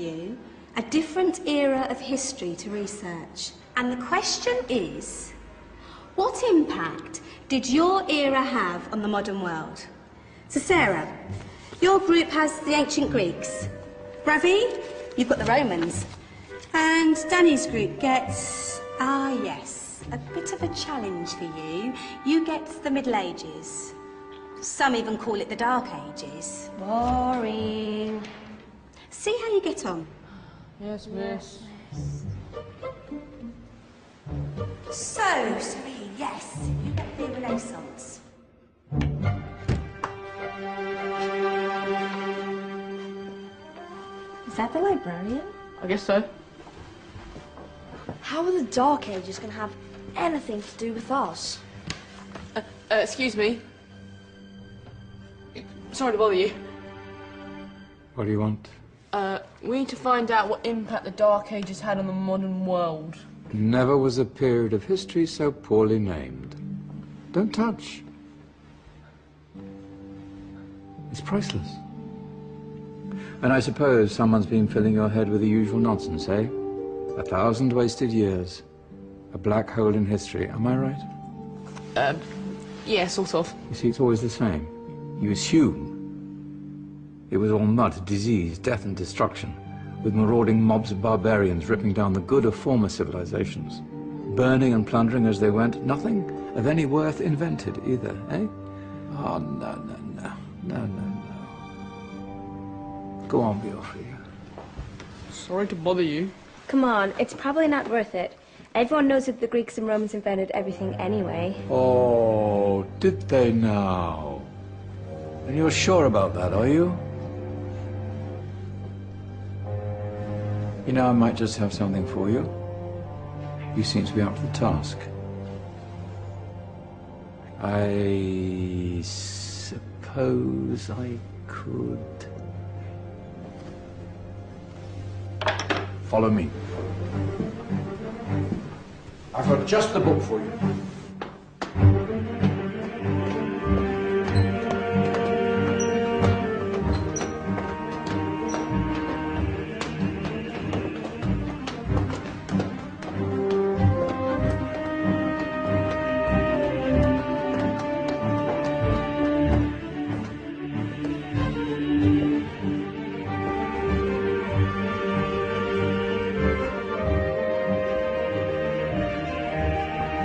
you a different era of history to research. And the question is, what impact did your era have on the modern world? So Sarah, your group has the ancient Greeks. Ravi, you've got the Romans. And Danny's group gets, yes, a bit of a challenge for you. You get the Middle Ages. Some even call it the Dark Ages. Boring. See how you get on. Yes, miss. So, Serene, yes, you get the Renaissance. Is that the librarian? I guess so. How are the Dark Ages going to have anything to do with us? Excuse me. Sorry to bother you. What do you want? We need to find out what impact the Dark Ages had on the modern world. Never was a period of history so poorly named. Don't touch. It's priceless. And I suppose someone's been filling your head with the usual nonsense, eh? 1,000 wasted years. A black hole in history, am I right? Yeah, sort of. You see, it's always the same. You assume it was all mud, disease, death and destruction, with marauding mobs of barbarians ripping down the good of former civilizations, burning and plundering as they went, nothing of any worth invented either, eh? Oh, no. Go on, Beofrey. Sorry to bother you. Come on, it's probably not worth it. Everyone knows that the Greeks and Romans invented everything anyway. Oh, did they now? And you're sure about that, are you? You know, I might just have something for you. You seem to be up to the task. I suppose I could... Follow me. I've got just the book for you.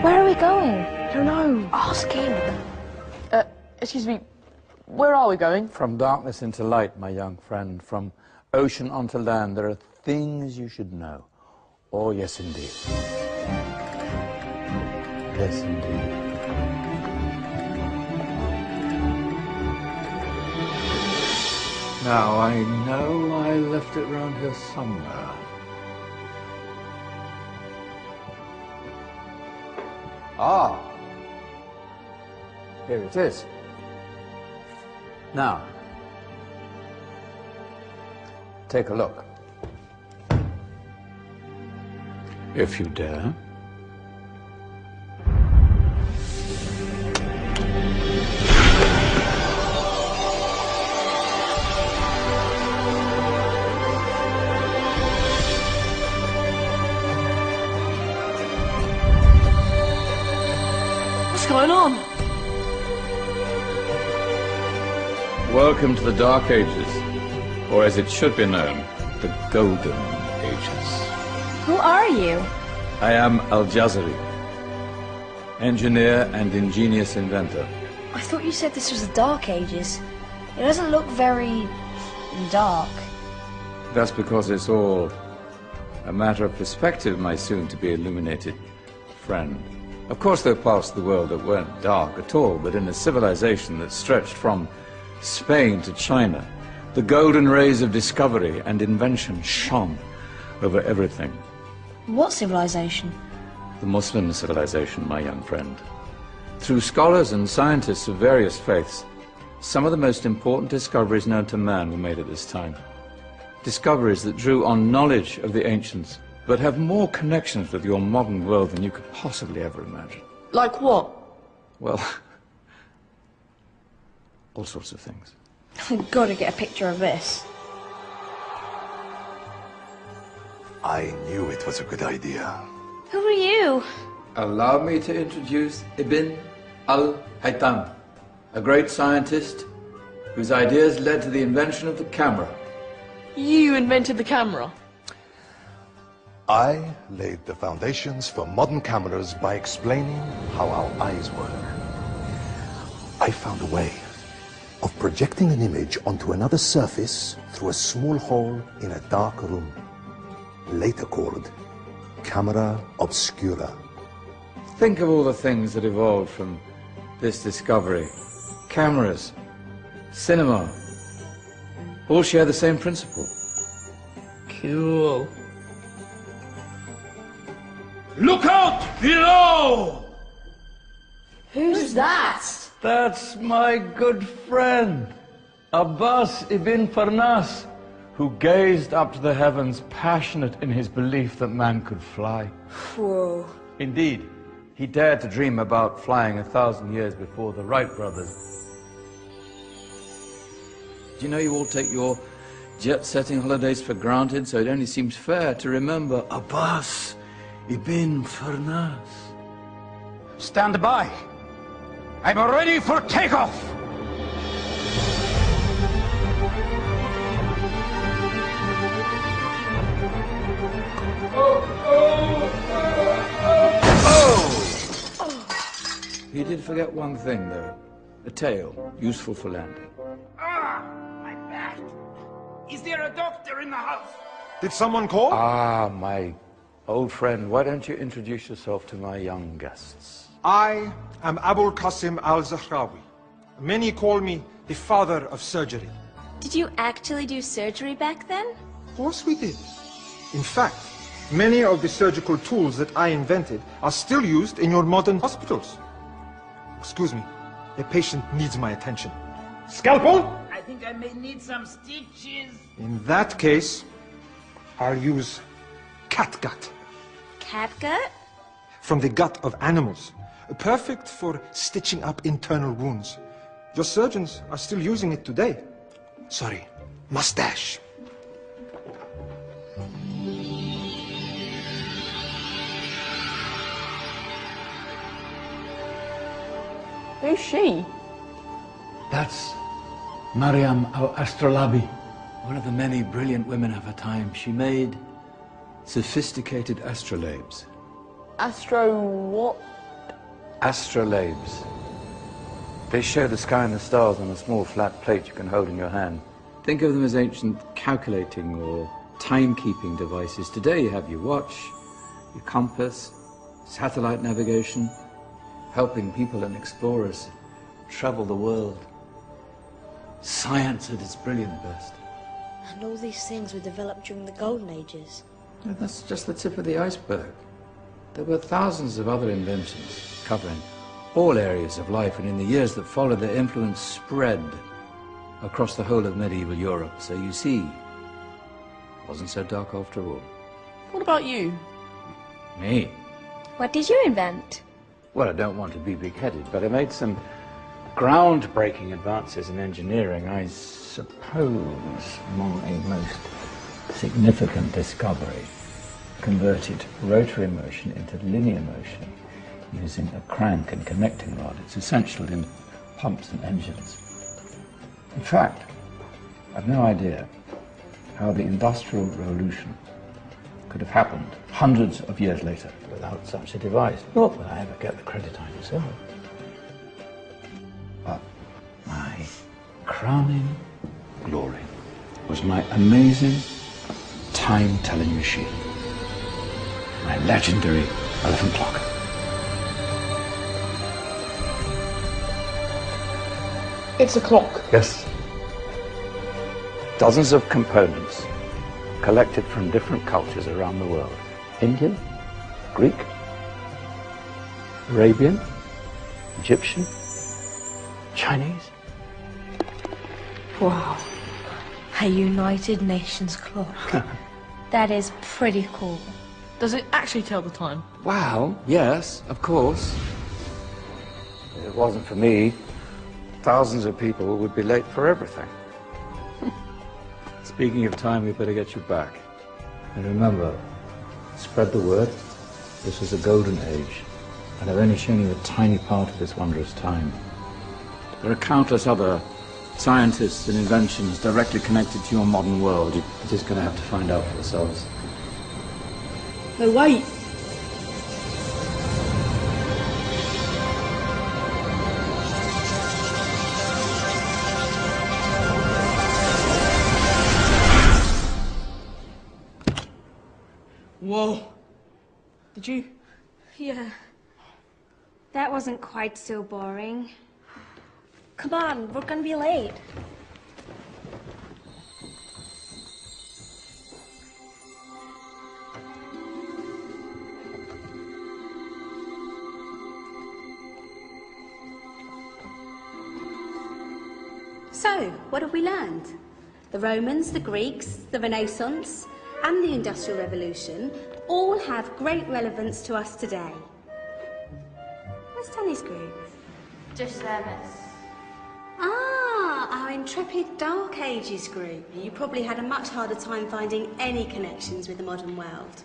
Where are we going? I don't know. Ask him. Excuse me. Where are we going? From darkness into light, my young friend. From ocean onto land, there are things you should know. Oh, yes, indeed. Yes, indeed. Now, I know I left it round here somewhere. Ah, here it is. Now, take a look. If you dare. What's going on? Welcome to the Dark Ages, or as it should be known, the Golden Ages. Who are you? I am Al-Jazari, engineer and ingenious inventor. I thought you said this was the Dark Ages. It doesn't look very dark. That's because it's all a matter of perspective, my soon-to-be illuminated friend. Of course, there are parts of the world that weren't dark at all, but in a civilization that stretched from Spain to China, the golden rays of discovery and invention shone over everything. What civilization? The Muslim civilization, my young friend. Through scholars and scientists of various faiths, some of the most important discoveries known to man were made at this time. Discoveries that drew on knowledge of the ancients, but have more connections with your modern world than you could possibly ever imagine. Like what? Well, all sorts of things. I've got to get a picture of this. I knew it was a good idea. Who are you? Allow me to introduce Ibn al-Haytham, a great scientist whose ideas led to the invention of the camera. You invented the camera? I laid the foundations for modern cameras by explaining how our eyes work. I found a way of projecting an image onto another surface through a small hole in a dark room, later called camera obscura. Think of all the things that evolved from this discovery. Cameras, cinema, all share the same principle. Cool. Look out below! Who's that? That's my good friend, Abbas ibn Farnas, who gazed up to the heavens, passionate in his belief that man could fly. Whoa. Indeed, he dared to dream about flying 1,000 years before the Wright brothers. Do you know you all take your jet-setting holidays for granted, so it only seems fair to remember Abbas ibn Farnas. Stand by. I'm ready for takeoff. You did forget one thing, though. A tail, useful for landing. Ah, my back. Is there a doctor in the house? Did someone call? Ah, my old friend, why don't you introduce yourself to my young guests? I am Abul Qasim al-Zahrawi. Many call me the father of surgery. Did you actually do surgery back then? Of course we did. In fact, many of the surgical tools that I invented are still used in your modern hospitals. Excuse me, a patient needs my attention. Scalpel? I think I may need some stitches. In that case, I'll use catgut. Catgut? From the gut of animals. Perfect for stitching up internal wounds. Your surgeons are still using it today. Sorry, mustache. Who's she? That's Maryam al-Astrolabi, one of the many brilliant women of her time. She made sophisticated astrolabes. Astro what? Astrolabes. They show the sky and the stars on a small flat plate you can hold in your hand. Think of them as ancient calculating or timekeeping devices. Today you have your watch, your compass, satellite navigation, helping people and explorers travel the world. Science at its brilliant best. And all these things were developed during the Golden Ages. No, that's just the tip of the iceberg. There were thousands of other inventions covering all areas of life, and in the years that followed, their influence spread across the whole of medieval Europe. So you see, it wasn't so dark after all. What about you? Me? What did you invent? Well, I don't want to be big-headed, but I made some groundbreaking advances in engineering. I suppose my most significant discovery converted rotary motion into linear motion using a crank and connecting rod. It's essential in pumps and engines. In fact, I've no idea how the Industrial Revolution could have happened hundreds of years later without such a device. Not that I ever get the credit I deserve. But my crowning glory was my amazing time-telling machine, my legendary elephant clock. It's a clock. Yes. Dozens of components collected from different cultures around the world. Indian, Greek, Arabian, Egyptian, Chinese. Wow. A United Nations clock. That is pretty cool. Does it actually tell the time? Wow, yes, of course. If it wasn't for me, thousands of people would be late for everything. Speaking of time, we better get you back. And remember, Spread the word. This is a golden age, and I've only shown you a tiny part of this wondrous time. There are countless other scientists and inventions directly connected to your modern world. You're just going to have to find out for yourselves. No, wait. Whoa. Did you? Yeah. That wasn't quite so boring. Come on, we're gonna be late. So, what have we learned? The Romans, the Greeks, the Renaissance, and the Industrial Revolution all have great relevance to us today. Where's Danny's group? Just there, miss. Ah, our intrepid Dark Ages group. You probably had a much harder time finding any connections with the modern world.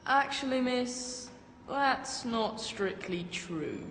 Actually, miss, that's not strictly true.